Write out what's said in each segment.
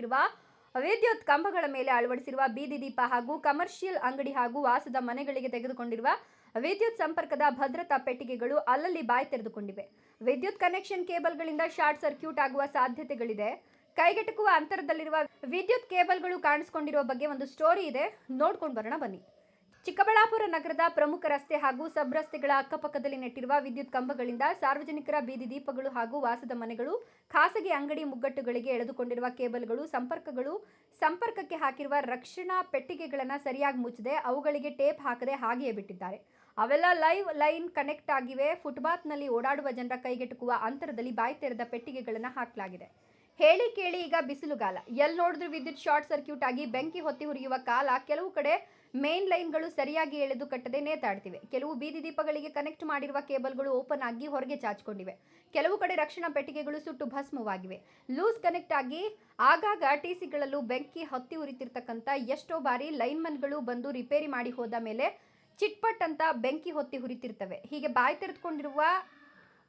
ಹಾಕಿರುವ ವಿದ್ಯುತ್ ಕಂಬಗಳ ಮೇಲೆ ಅಳವಡಿಸಿರುವ ಬೀದಿ ದೀಪ ಹಾಗೂ ಕಮರ್ಷಿಯಲ್ ಅಂಗಡಿ ಹಾಗೂ ವಾಸದ ಮನೆಗಳಿಗೆ ತೆಗೆದುಕೊಂಡಿರುವ ವಿದ್ಯುತ್ ಸಂಪರ್ಕದ ಭದ್ರತಾ ಪೆಟ್ಟಿಗೆಗಳು ಅಲ್ಲಲ್ಲಿ ಬಾಯಿ ತೆರೆದುಕೊಂಡಿವೆ. ವಿದ್ಯುತ್ ಕನೆಕ್ಷನ್ ಕೇಬಲ್ಗಳಿಂದ ಶಾರ್ಟ್ ಸರ್ಕ್ಯೂಟ್ ಆಗುವ ಸಾಧ್ಯತೆಗಳಿದೆ. ಕೈಗೆಟುಕುವ ಅಂತರದಲ್ಲಿರುವ ವಿದ್ಯುತ್ ಕೇಬಲ್ಗಳು ಕಾಣಿಸಿಕೊಂಡಿರುವ ಬಗ್ಗೆ ಒಂದು ಸ್ಟೋರಿ ಇದೆ, ನೋಡ್ಕೊಂಡು ಬರೋಣ ಬನ್ನಿ. ಚಿಕ್ಕಬಳ್ಳಾಪುರ ನಗರದ ಪ್ರಮುಖ ರಸ್ತೆ ಹಾಗೂ ಸಬ್ ರಸ್ತೆಗಳ ಅಕ್ಕಪಕ್ಕದಲ್ಲಿ ನೆಟ್ಟಿರುವ ವಿದ್ಯುತ್ ಕಂಬಗಳಿಂದ ಸಾರ್ವಜನಿಕರ ಬೀದಿ ದೀಪಗಳು ಹಾಗೂ ವಾಸದ ಮನೆಗಳು, ಖಾಸಗಿ ಅಂಗಡಿ ಮುಗ್ಗಟ್ಟುಗಳಿಗೆ ಎಳೆದುಕೊಂಡಿರುವ ಕೇಬಲ್ಗಳು, ಸಂಪರ್ಕಕ್ಕೆ ಹಾಕಿರುವ ರಕ್ಷಣಾ ಪೆಟ್ಟಿಗೆಗಳನ್ನು ಸರಿಯಾಗಿ ಮುಚ್ಚದೆ ಅವುಗಳಿಗೆ ಟೇಪ್ ಹಾಕದೆ ಹಾಗೆಯೇ ಬಿಟ್ಟಿದ್ದಾರೆ. ಅವೆಲ್ಲ ಲೈವ್ ಲೈನ್ ಕನೆಕ್ಟ್ ಆಗಿವೆ. ಫುಟ್ಪಾತ್ನಲ್ಲಿ ಓಡಾಡುವ ಜನರ ಕೈಗೆಟುಕುವ ಅಂತರದಲ್ಲಿ ಬಾಯಿ ತೆರೆದ ಪೆಟ್ಟಿಗೆಗಳನ್ನು ಹಾಕಲಾಗಿದೆ. ಹೇಳಿ ಕೇಳಿ ಈಗ ಬಿಸಿಲುಗಾಲ, ಎಲ್ಲಿ ನೋಡಿದ್ರು ವಿದ್ಯುತ್ ಶಾರ್ಟ್ ಸರ್ಕ್ಯೂಟ್ ಆಗಿ ಬೆಂಕಿ ಹೊತ್ತಿ ಉರಿಯುವ ಕಾಲ. ಕೆಲವು ಕಡೆ ಮೇನ್ ಲೈನ್ಗಳು ಸರಿಯಾಗಿ ಎಳೆದು ಕಟ್ಟದೆ ನೇತಾಡ್ತಿವೆ. ಕೆಲವು ಬೀದಿ ದೀಪಗಳಿಗೆ ಕನೆಕ್ಟ್ ಮಾಡಿರುವ ಕೇಬಲ್ಗಳು ಓಪನ್ ಆಗಿ ಹೊರಗೆ ಚಾಚಿಕೊಂಡಿವೆ. ಕೆಲವು ಕಡೆ ರಕ್ಷಣಾ ಪೆಟ್ಟಿಗೆಗಳು ಸುಟ್ಟು ಭಸ್ಮವಾಗಿವೆ. ಲೂಸ್ ಕನೆಕ್ಟ್ ಆಗಿ ಆಗಾಗ ಟಿಸಿಗಳಲ್ಲೂ ಬೆಂಕಿ ಹೊತ್ತಿ ಉರಿತಿರ್ತಕ್ಕಂಥ ಎಷ್ಟೋ ಬಾರಿ ಲೈನ್ಮನ್ಗಳು ಬಂದು ರಿಪೇರಿ ಮಾಡಿ ಹೋದ ಮೇಲೆ ಚಿಟ್ಪಟ್ ಅಂತ ಬೆಂಕಿ ಹೊತ್ತಿ ಹುರಿತಿರ್ತವೆ. ಹೀಗೆ ಬಾಯಿ ತೆರೆದುಕೊಂಡಿರುವ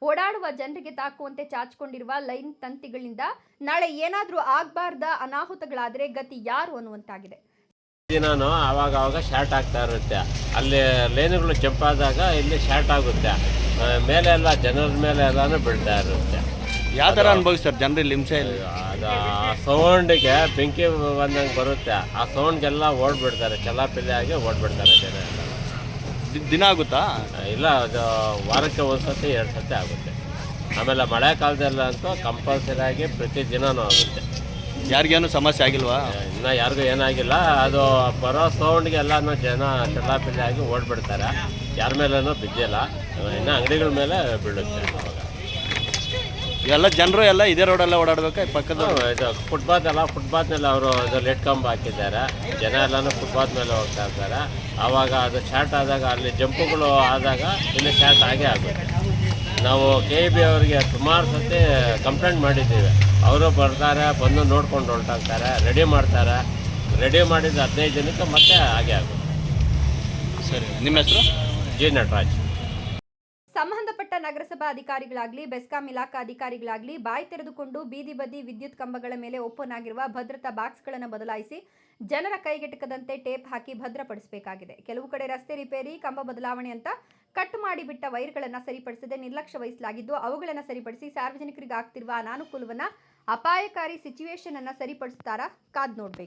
ಓಡಾಡುವ ಜನರಿಗೆ ತಾಕುವಂತೆ ಚಾಚಿಕೊಂಡಿರುವ ಲೈನ್ ತಂತಿಗಳಿಂದ ನಾಳೆ ಏನಾದರೂ ಆಗಬಾರ್ದ ಅನಾಹುತಗಳಾದರೆ ಗತಿ ಯಾರು ಅನ್ನುವಂತಾಗಿದೆ. ದಿನಾನು ಆವಾಗ ಶಾರ್ಟ್ ಆಗ್ತಾ ಇರುತ್ತೆ. ಅಲ್ಲಿ ಲೈನ್ಗಳು ಜಂಪ್ ಆದಾಗ ಇಲ್ಲಿ ಶಾರ್ಟ್ ಆಗುತ್ತೆ. ಮೇಲೆ ಎಲ್ಲ ಜನರ ಮೇಲೆ ಎಲ್ಲಾನು ಬೀಳ್ತಾ ಇರುತ್ತೆ. ಯಾವ ಥರ ಅನುಭವಿಸ್ತಾರೆ ಜನರಲ್ಲಿ ಹಿಂಸೆ? ಅದು ಆ ಸೌಂಡಿಗೆ ಬೆಂಕಿ ಬಂದಂಗೆ ಬರುತ್ತೆ. ಆ ಸೌಂಡ್ಗೆಲ್ಲ ಓಡ್ಬಿಡ್ತಾರೆ, ಚಲಾಪಿಲ್ಲಿ ಆಗಿ ಓಡ್ಬಿಡ್ತಾರೆ ಜನ ಎಲ್ಲ. ದಿನ ಆಗುತ್ತಾ? ಇಲ್ಲ, ಅದು ವಾರಕ್ಕೆ ಒಂದು ಸತಿ 2 ಸತಿ ಆಗುತ್ತೆ. ಆಮೇಲೆ ಮಳೆ ಕಾಲದಲ್ಲ ಅಂತೂ ಕಂಪಲ್ಸರಿ ಆಗಿ ಪ್ರತಿ ದಿನವೂ ಆಗುತ್ತೆ. ಯಾರಿಗೇನು ಸಮಸ್ಯೆ ಆಗಿಲ್ವಾ? ಇನ್ನು ಯಾರಿಗೂ ಏನಾಗಿಲ್ಲ. ಅದು ಬರೋ ಸೌಂಡ್ಗೆ ಎಲ್ಲನೂ ಜನ ಚಲಾಪಿಲ್ಲಿ ಆಗಿ ಓಡ್ಬಿಡ್ತಾರೆ. ಯಾರ ಮೇಲೂ ಬಿದ್ದಿಲ್ಲ. ಇನ್ನು ಅಂಗಡಿಗಳ ಮೇಲೆ ಬೀಳುತ್ತೆ. ಅವಾಗ ಎಲ್ಲ ಜನರು ಎಲ್ಲ ಇದೇ ರೋಡೆಲ್ಲ ಓಡಾಡ್ಬೇಕಾ? ಪಕ್ಕದ ಇದು ಫುಟ್ಪಾತ್ ಮೇಲೆ ಅವರು ಅದು ಲೆಟ್ ಕಂಬ ಹಾಕಿದ್ದಾರೆ. ಜನ ಎಲ್ಲನೂ ಫುಟ್ಪಾತ್ ಮೇಲೆ ಹೋಗ್ತಾ ಇರ್ತಾರೆ. ಆವಾಗ ಅದು ಶಾರ್ಟ್ ಆದಾಗ ಅಲ್ಲಿ ಜಂಪುಗಳು ಆದಾಗ ಇಲ್ಲಿ ಶಾರ್ಟ್ ಆಗೇ ಆಗುತ್ತೆ. ನಾವು KEB ಅವರಿಗೆ ಸುಮಾರು ಸತಿ ಕಂಪ್ಲೇಂಟ್ ಮಾಡಿದ್ದೀವಿ. ಅವರು ಬರ್ತಾರೆ, ಬಂದು ನೋಡ್ಕೊಂಡು ಹೊರಟಾಗ್ತಾರೆ, ರೆಡಿ ಮಾಡ್ತಾರೆ. ರೆಡಿ ಮಾಡಿದ 15 ದಿನಕ್ಕೆ ಮತ್ತೆ ಹಾಗೆ ಆಗುತ್ತೆ. ಸರಿ, ನಿಮ್ಮ ಹೆಸರು? ಜಿ ನಟರಾಜ್. ಸಂಬಂಧಪಟ್ಟ ನಗರಸಭಾ ಅಧಿಕಾರಿಗಳಾಗಲಿ ಬೆಸ್ಕಾಂ ಇಲಾಖಾ ಅಧಿಕಾರಿಗಳಾಗಲಿ ಬಾಯಿ ತೆರೆದುಕೊಂಡು ಬೀದಿ ಬದಿ ವಿದ್ಯುತ್ ಕಂಬಗಳ ಮೇಲೆ ಓಪನ್ ಆಗಿರುವ ಭದ್ರತಾ ಬಾಕ್ಸ್ಗಳನ್ನು ಬದಲಾಯಿಸಿ ಜನರ ಕೈಗೆಟಕದಂತೆ ಟೇಪ್ ಹಾಕಿ ಭದ್ರಪಡಿಸಬೇಕಾಗಿದೆ. ಕೆಲವು ಕಡೆ ರಸ್ತೆ ರಿಪೇರಿ, ಕಂಬ ಬದಲಾವಣೆ ಅಂತ ಕಟ್ ಮಾಡಿಬಿಟ್ಟ ವೈರ್ಗಳನ್ನು ಸರಿಪಡಿಸದೆ ನಿರ್ಲಕ್ಷ್ಯ ವಹಿಸಲಾಗಿದ್ದು ಅವುಗಳನ್ನು ಸರಿಪಡಿಸಿ ಸಾರ್ವಜನಿಕರಿಗೆ ಆಗ್ತಿರುವ ಅನಾನುಕೂಲವನ್ನು, ಅಪಾಯಕಾರಿ ಸಿಚುವೇಶನ್ ಅನ್ನು ಸರಿಪಡಿಸ್ತಾರಾ ಕಾದ್ ನೋಡ್ಬೇಕು.